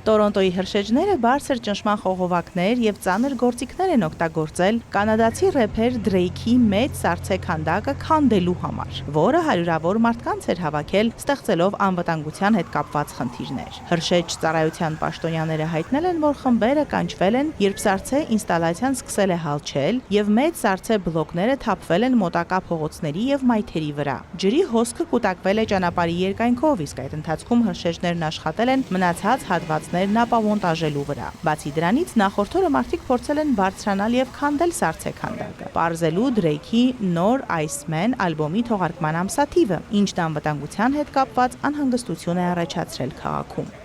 Տորոնտոյի հրշեջները բարձր ճնշման խողովակներ եւ ծանր գործիքներ են օգտագործել կանադացի рэփեր Դրեյքի մեծ սառցե քանդակը քանդելու համար, որը հարյուրավոր մարդկանց էր հավաքել, ստեղծելով անվտանգության հետ կապված խնդիրներ։ Հրշեջ ծառայության պաշտոնյաները հայտնել են, որ խմբերը կանչվել են, երբ սառցե ինստալացիան սկսել է հալչել եւ մեծ սառցե բլոկները թափվել են մոտակա փողոցների եւ մայթերի վրա։ Ջրի հոսքը կուտակվել է ճանապարհի երկայնքով, իսկ այդ ընթացքում հրշեջներն աշխատել են մնացած հատվածներն ապամոնտաժելու վրա։ Բացի դրանից, նախորդ օրը մարդիկ փորձել են բարձրանալ եւ քանդել սառցե քանդակը, պարզելու Դրեյքի նոր Iceman ալբոմի թողարկման ամսաթիվը, ինչն անվտանգության հետ կապված անհանգստություն է առաջացրել քաղաքում։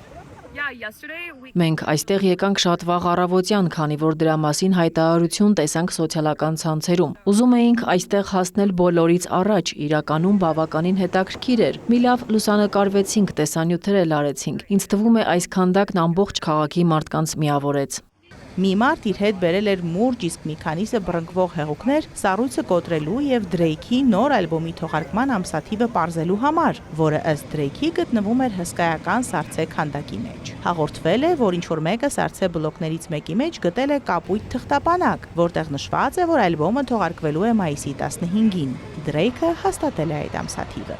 Մենք այստեղ եկանք շատ վաղ առավոտյան, քանի որ դրա մասին հայտարարություն տեսանք սոցիալական ցանցերում։ Ուզում էինք այստեղ հասնել բոլորից առաջ, իրականում բավականին հետաքրքիր էր։ Մի լավ լուսանկարվեցինք, տեսանյութեր էլ արեցինք։ Ինձ թվում է այս քանդակն ամբողջ քաղաքի մարդկանց միավորեց։ Մի մարդ իր հետ բերել էր մուրճ, իսկ մի քանիսը բռնկվող հեղուկներ սառույցը կոտրելու եւ Դրեյքի նոր ալբոմի թողարկման ամսաթիվը պարզելու համար, որը ըստ Դրեյքի գտնվում էր հսկայական սառցե քանդակի մեջ։ Հաղորդվել է, որ ինչ-որ մեկը սառցե բլոկներից մեկի մեջ գտել է կապույտ թղթապանակ, որտեղ նշված է, որ ալբոմը թողարկվելու է մայիսի 15-ին։ Դրեյքը հաստատել է այդ ամսաթիվը։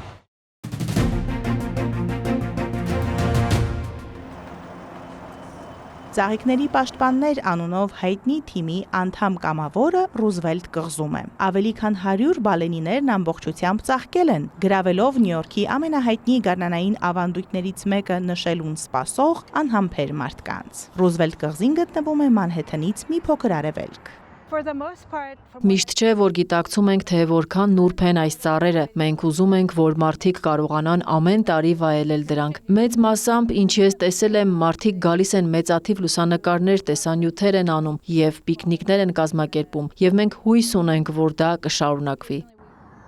Ծաղիկների պաշտպաններ անունով հայտնի թիմի անդամ կամավորը Ռուզվելտ կղզում է։ Ավելի քան 100 բալենիներն ամբողջությամբ ծաղկել են, գրավելով Նյու Յորքի ամենահայտնի գարնանային ավանդույթներից մեկը նշելուն սպասող անհամբեր մարդկանց։ Ռուզվելտ կղզին գտնվում է Մանհեթենից մի փոքր արևելք։ Միշտ չէ, որ գիտակցում ենք, թե որքան նուրբ են այս ծառերը։ Մենք ուզում ենք, որ մարդիկ կարողանան ամեն տարի վայելել դրանք։ Մեծ մասամբ, ինչ ես տեսել եմ, մարդիկ գալիս են մեծաթիվ լուսանկարներ, տեսանյութեր են անում եւ պիկնիկներ են կազմակերպում, եւ մենք հույս ունենք, որ դա կշարունակվի։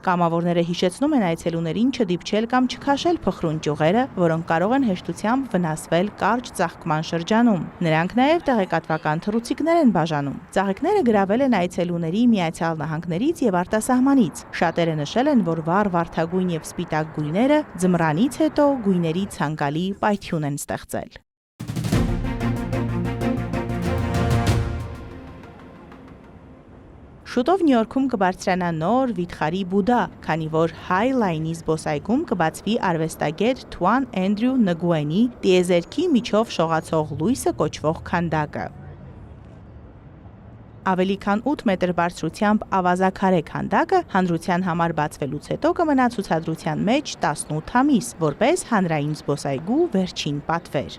Կամավորները հիշեցնում են այցելուներին չդիպչել կամ չքաշել փխրուն ճյուղերը, որոնք կարող են հեշտությամբ վնասվել կարճ ծաղկման շրջանում։ Նրանք նաև տեղեկատվական թռուցիկներ են բաժանում։ Ծաղիկները գրավել են այցելուների Միացյալ Նահանգներից եւ արտասահմանից։ Շատերը նշել են, որ վառ վարդագույն եւ սպիտակ գույները ձմռանից հետո գույների ցանկալի պայթյուն են ստեղծել։ Շուտով Նյու Յորքում կբարձրանա նոր վիթխարի Բուդա, քանի որ High Line-ի զբոսայգում կբացվի արվեստագետ Թուան Էնդրյու Նգուենի տիեզերքի միջով շողացող լույսը կոչվող քանդակը։ Ավելի քան 8 մետր բարձրությամբ ավազաքարե քանդակը հանրության համար բացվելուց հետո կմնա ցուցադրության մեջ 18 ամիս, որպես հանրային զբոսայգու վերջին պատվեր։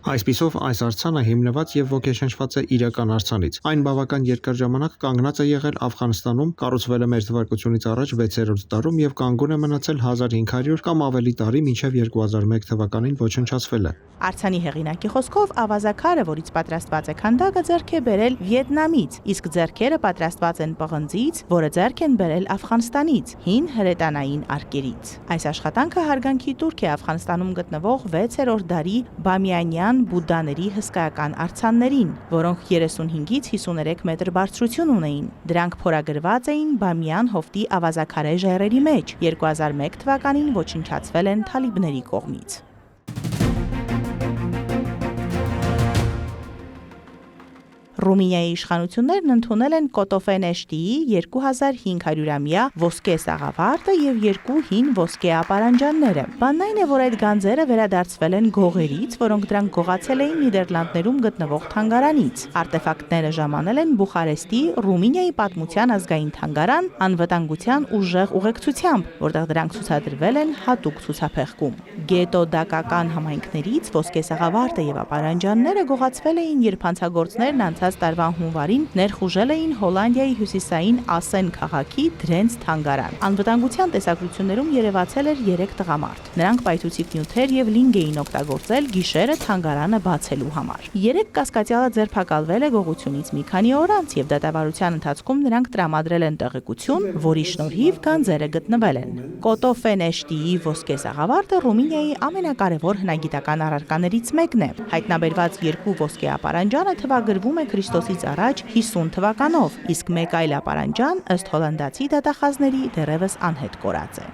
Այսպիսով այս արձանը հիմնված եւ ոգեշնչված է իրական արձանից։ Այն բավական երկար ժամանակ կանգնած է եղել Աֆղանստանում, կառուցվել է մեր թվարկությունից առաջ 6-րդ դարում եւ կանգուն է մնացել 1500 կամ ավելի տարի մինչեւ 2001 թվականին ոչնչացվել է։ Արձանի հեղինակի խոսքով ավազաքարը, որից պատրաստված է քանդակը, ձեռք է բերել Վիետնամից, իսկ ձեռքերը պատրաստված են պղնձից, որը ձեռք են բերել Աֆղանստանից, հին հրետանային արկերից։ Այս աշխատանքը հարգանքի տուրք է Աֆղանստանում գտնվող 6-րդ դարի բամիանյան բուդդաների հսկայական արձաններին, որոնք 35-ից 53 մետր բարձրություն ունեին։ Դրանք փորագրված էին Բամիան հովտի ավազաքարե ժայռերի մեջ, 2001 թվականին ոչնչացվել են թալիբների կողմից։ Ռումինիայի իշխանություններն ընդունել են Կոտոֆենեշտիի 2500-ամյա ոսկե սաղավարտը եւ 2 հին ոսկե ապարանջանները։ Բանն այն է, որ այդ գանձերը վերադարձվել են գողերից, որոնք դրանք գողացել էին Նիդերլանդներում գտնվող թանգարանից։ Արտեֆակտները ժամանել են Բուխարեստի Ռումինիայի պատմության ազգային թանգարան անվտանգության ուժեղ ուղեկցությամբ, որտեղ դրանք ցուցադրվել են հատուկ ցուցափեղկում։ Գետոդակական համայնքներից ոսկե սաղավարտը եւ ապարանջանները գողացվել էին, երբ հանցագործներն անցած տարվա հունվարին ներխուժել էին Հոլանդիայի հյուսիսային Ասեն քաղաքի Դրենց թանգարան։ Անվտանգության տեսակրություններում երևացել էր 3 տղամարդ։ Նրանք պայթուցիկ նյութեր եւ լինգ էին օգտագործել գիշերը թանգարանը բացելու համար։ 3 կասկածյալը ձերբակալվել է գողությունից մի քանի օր անց եւ դատավարության ընթացքում նրանք տրամադրել են տեղեկություն, որի շնորհիվ գանձերը գտնվել են։ Կոտոֆենեշտիի ոսկե սաղավարտը Ռումինիայի ամենակարևոր հնագիտական առարկաներից մեկն է։ Հայտնաբերված 2 ոսկե ապարանջանը թվագրվում է Քրիստոսից առաջ 50 թվականով, իսկ մեկ այլ ապարանջան ըստ հոլանդացի դատախազների դեռևս անհետ կորած է։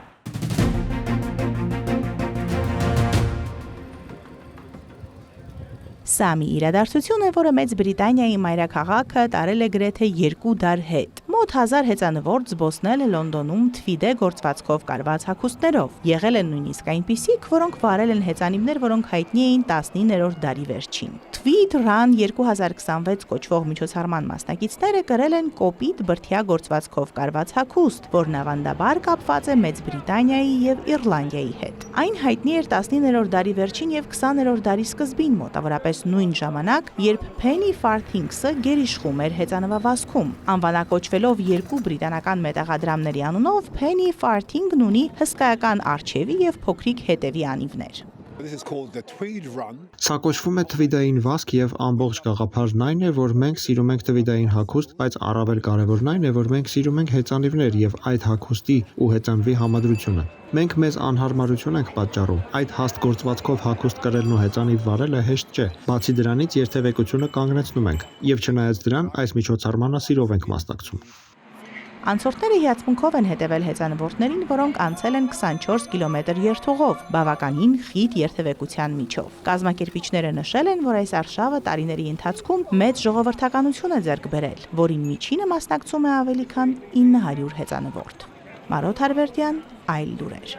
Սա մի իրադարձություն է, որը Մեծ Բրիտանիայի մայրաքաղաքը տարել է գրեթե 2 դար հետ։ Մոտ 1000 հեծանվորդ զբոսնել է Լոնդոնում թվիդե գործվածքով կարված հագուստներով։ Եղել են նույնիսկ այնպիսիք, որոնք վարել են հեծանիվներ, որոնք հայտնի էին 19-րդ դարի վերջին։ Tweed Run 2026 կոչվող միջոցառման մասնակիցները կրել են կոպիտ բրդյա գործվածքով կարված հագուստ, որն ավանդաբար կապված է Մեծ Բրիտանիայի եւ Իռլանդիայի հետ։ Այն հայտնի էր 19-րդ դարի վերջին եւ 20-րդ դարի սկզբին մոտավորապես նույն ժամանակ, երբ Penny Farthings-ը գերիշխում էր հեծանվավազքում։ Անվանակոչվելով երկու բրիտանական մետաղադրամների անունով, Penny Farthing-ն ունի հսկայական արջևի եւ փոքրիկ հետևի անիվներ։ Սա կոչվում է թվիդային վազք եւ ամբողջ գաղափարն այն է, որ մենք սիրում ենք թվիդային հագուստ, բայց առավել կարևորն այն է, որ մենք սիրում ենք հեծանիվներ եւ այդ հագուստի ու հեծանվի համադրությունը։ Մենք մեզ անհարմարություն ենք պատճառում։ Այդ հաստ գործվածքով հագուստ կրելն ու հեծանիվ վարելը հեշտ չէ։ Բացի դրանից երթևեկությունը կանգնեցնում ենք եւ չնայած դրան այս միջոցառմանը սիրով ենք մասնակցում։ Անցորդները հիացմունքով են հետևել հեծանվորդներին, որոնք անցել են 24 կիլոմետր երթուղով, բավականին խիտ երթևեկության միջով։ Կազմակերպիչները նշել են, որ այս արշավը տարիների ընթացքում մեծ ժողովրդականություն է ձեռք բերել, որին միջինը մասնակցում է ավելի քան 900 հեծանվորդ։ Մարոտ Հարվերդյան, Այլ լուրեր։